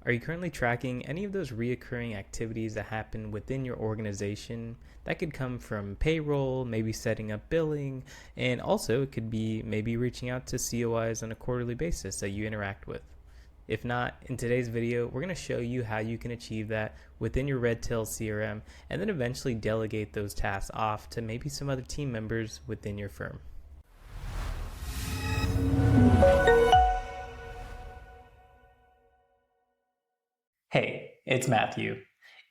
Are you currently tracking any of those reoccurring activities that happen within your organization? That could come from payroll, maybe setting up billing, and also it could be maybe reaching out to COIs on a quarterly basis that you interact with. If not, in today's video, we're going to show you how you can achieve that within your Redtail CRM and then eventually delegate those tasks off to maybe some other team members within your firm. Hey, it's Matthew.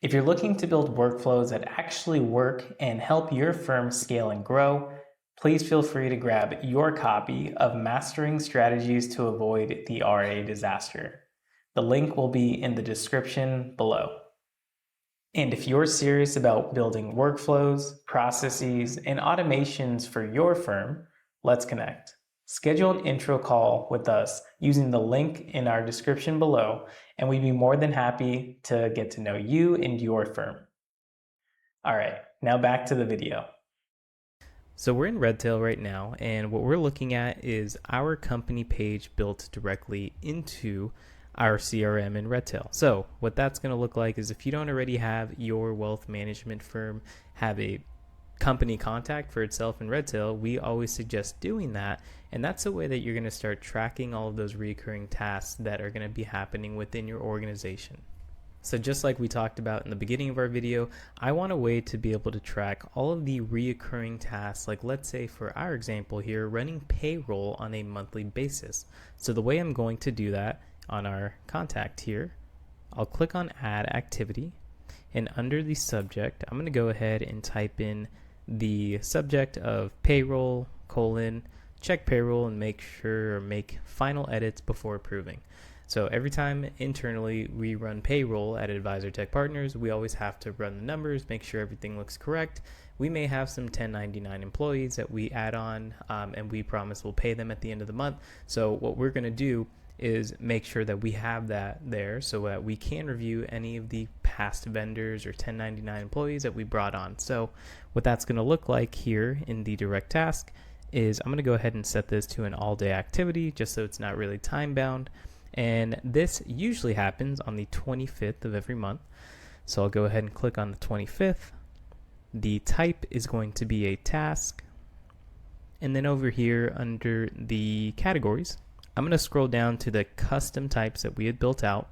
If you're looking to build workflows that actually work and help your firm scale and grow, please feel free to grab your copy of Mastering Strategies to Avoid the RA Disaster. The link will be in the description below. And if you're serious about building workflows, processes, and automations for your firm, let's connect. Schedule an intro call with us using the link in our description below, and we'd be more than happy to get to know you and your firm. All right, now back to the video. So we're in Redtail right now, and what we're looking at is our company page built directly into our CRM in Redtail. So what that's going to look like is if you don't already have your wealth management firm have a company contact for itself in Redtail, we always suggest doing that. And that's a way that you're going to start tracking all of those recurring tasks that are going to be happening within your organization. So just like we talked about in the beginning of our video, I want a way to be able to track all of the reoccurring tasks, like let's say for our example here, running payroll on a monthly basis. So the way I'm going to do that on our contact here, I'll click on add activity, and under the subject, I'm going to go ahead and type in the subject of payroll, check payroll and make final edits before approving. So every time internally we run payroll at Advisor Tech Partners, we always have to run the numbers, make sure everything looks correct. We may have some 1099 employees that we add on, and we promise we'll pay them at the end of the month. So what we're going to do is make sure that we have that there so that we can review any of the past vendors or 1099 employees that we brought on. So what that's going to look like here in the direct task is I'm going to go ahead and set this to an all-day activity just so it's not really time-bound. And this usually happens on the 25th of every month. So I'll go ahead and click on the 25th. The type is going to be a task. And then over here under the categories, I'm going to scroll down to the custom types that we had built out.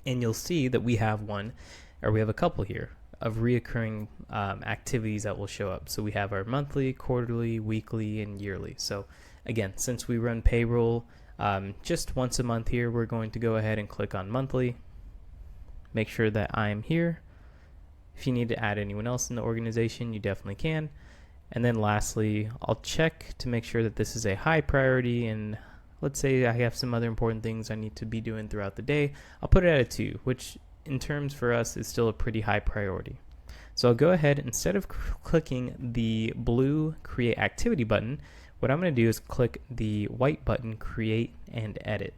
And you'll see that we have a couple here of reoccurring activities that will show up. So we have our monthly, quarterly, weekly, and yearly. So again, since we run payroll just once a month here, we're going to go ahead and click on monthly. Make sure that I'm here. If you need to add anyone else in the organization, you definitely can. And then lastly, I'll check to make sure that this is a high priority, and let's say I have some other important things I need to be doing throughout the day. I'll put it at a 2, which in terms for us is still a pretty high priority. So I'll go ahead, instead of clicking the blue create activity button, what I'm going to do is click the white button, create and edit.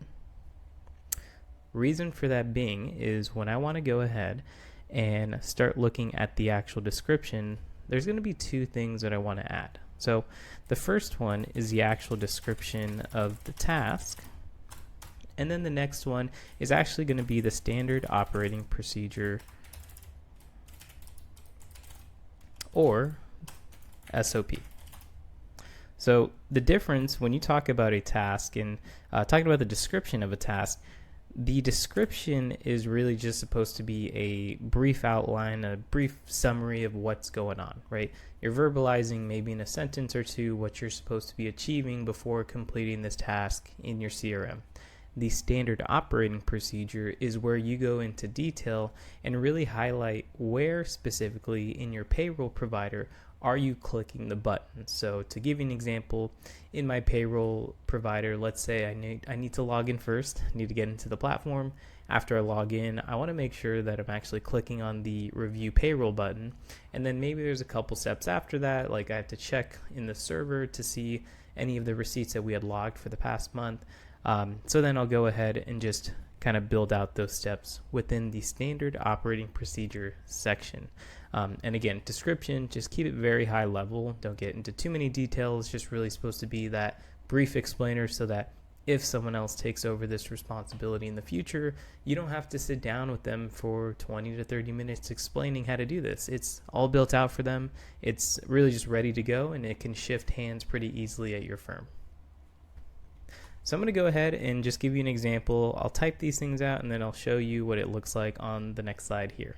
Reason for that being is when I want to go ahead and start looking at the actual description, there's going to be 2 things that I want to add. So the first one is the actual description of the task. And then the next one is actually going to be the standard operating procedure, or SOP. So the difference when you talk about a task and talking about the description of a task, the description is really just supposed to be a brief outline, a brief summary of what's going on, right? You're verbalizing maybe in a sentence or 2 what you're supposed to be achieving before completing this task in your CRM. The standard operating procedure is where you go into detail and really highlight where specifically in your payroll provider are you clicking the button. So to give you an example, in my payroll provider, let's say I need to log in first, need to get into the platform. After I log in, I want to make sure that I'm actually clicking on the review payroll button. And then maybe there's a couple steps after that, like I have to check in the server to see any of the receipts that we had logged for the past month. So then I'll go ahead and just kind of build out those steps within the standard operating procedure section. And again, description, just keep it very high level. Don't get into too many details. Just really supposed to be that brief explainer so that if someone else takes over this responsibility in the future, you don't have to sit down with them for 20 to 30 minutes explaining how to do this. It's all built out for them. It's really just ready to go, and it can shift hands pretty easily at your firm. So I'm going to go ahead and just give you an example. I'll type these things out and then I'll show you what it looks like on the next slide here.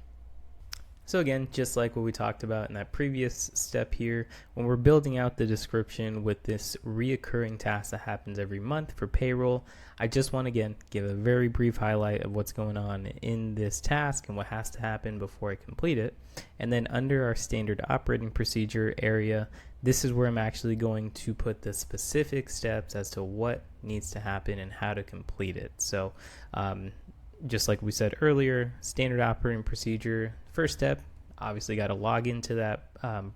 So again, just like what we talked about in that previous step here, when we're building out the description with this reoccurring task that happens every month for payroll, I just want to again give a very brief highlight of what's going on in this task and what has to happen before I complete it. And then under our standard operating procedure area, this is where I'm actually going to put the specific steps as to what needs to happen and how to complete it. So just like we said earlier, standard operating procedure, first step, obviously got to log into that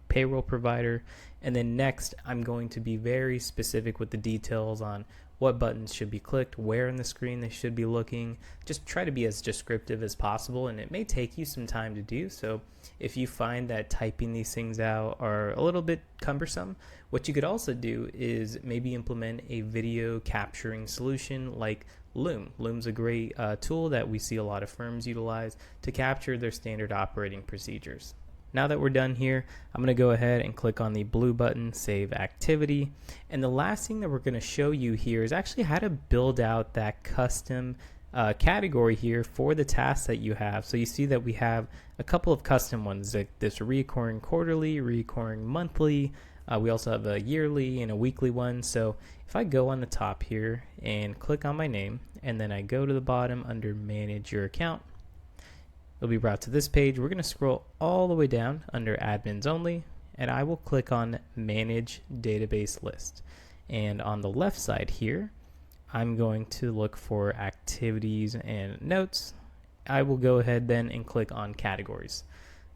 payroll provider. And then next, I'm going to be very specific with the details on what buttons should be clicked, where in the screen they should be looking. Just try to be as descriptive as possible, and it may take you some time to do. So if you find that typing these things out are a little bit cumbersome, what you could also do is maybe implement a video capturing solution like Loom. Loom's a great tool that we see a lot of firms utilize to capture their standard operating procedures. Now that we're done here, I'm going to go ahead and click on the blue button, Save Activity. And the last thing that we're going to show you here is actually how to build out that custom category here for the tasks that you have. So you see that we have a couple of custom ones, like this recurring quarterly, recurring monthly. We also have a yearly and a weekly one. So if I go on the top here and click on my name, and then I go to the bottom under Manage Your Account, it'll be brought to this page. We're going to scroll all the way down under Admins Only, and I will click on Manage Database List. And on the left side here, I'm going to look for Activities and Notes. I will go ahead then and click on Categories.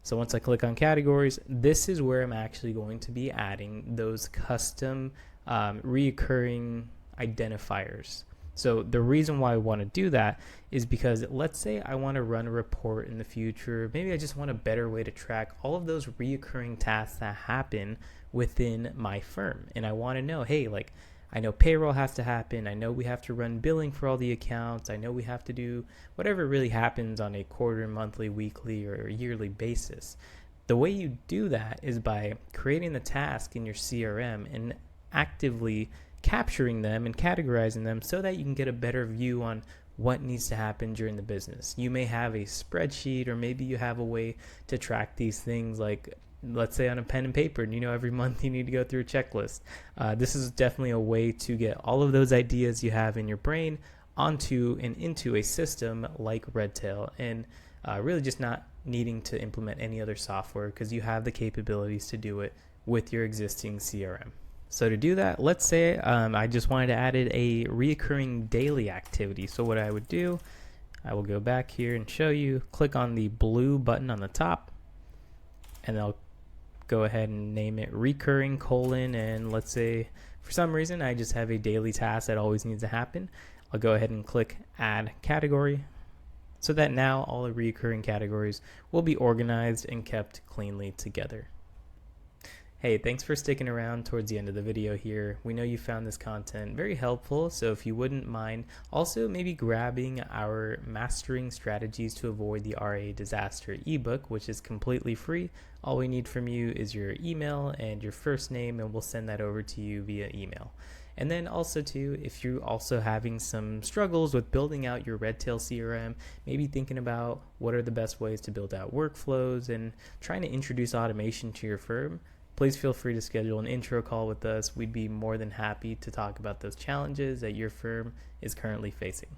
So once I click on Categories, this is where I'm actually going to be adding those custom reoccurring identifiers. So the reason why I want to do that is because let's say I want to run a report in the future. Maybe I just want a better way to track all of those reoccurring tasks that happen within my firm. And I want to know, hey, like I know payroll has to happen. I know we have to run billing for all the accounts. I know we have to do whatever really happens on a quarter, monthly, weekly, or yearly basis. The way you do that is by creating the task in your CRM and actively capturing them and categorizing them so that you can get a better view on what needs to happen during the business. You may have a spreadsheet, or maybe you have a way to track these things, like let's say on a pen and paper, and every month you need to go through a checklist. This is definitely a way to get all of those ideas you have in your brain onto and into a system like Redtail, and really just not needing to implement any other software because you have the capabilities to do it with your existing CRM. So to do that, let's say I just wanted to add a reoccurring daily activity. So what I would do, I will go back here and show you, click on the blue button on the top, and I'll go ahead and name it recurring : and let's say for some reason I just have a daily task that always needs to happen. I'll go ahead and click Add Category, so that now all the recurring categories will be organized and kept cleanly together. Hey, thanks for sticking around towards the end of the video here. We know you found this content very helpful, so if you wouldn't mind also maybe grabbing our Mastering Strategies to Avoid the RA Disaster ebook, which is completely free. All we need from you is your email and your first name, and we'll send that over to you via email. And then also too, if you're also having some struggles with building out your Redtail CRM, maybe thinking about what are the best ways to build out workflows and trying to introduce automation to your firm, please feel free to schedule an intro call with us. We'd be more than happy to talk about those challenges that your firm is currently facing.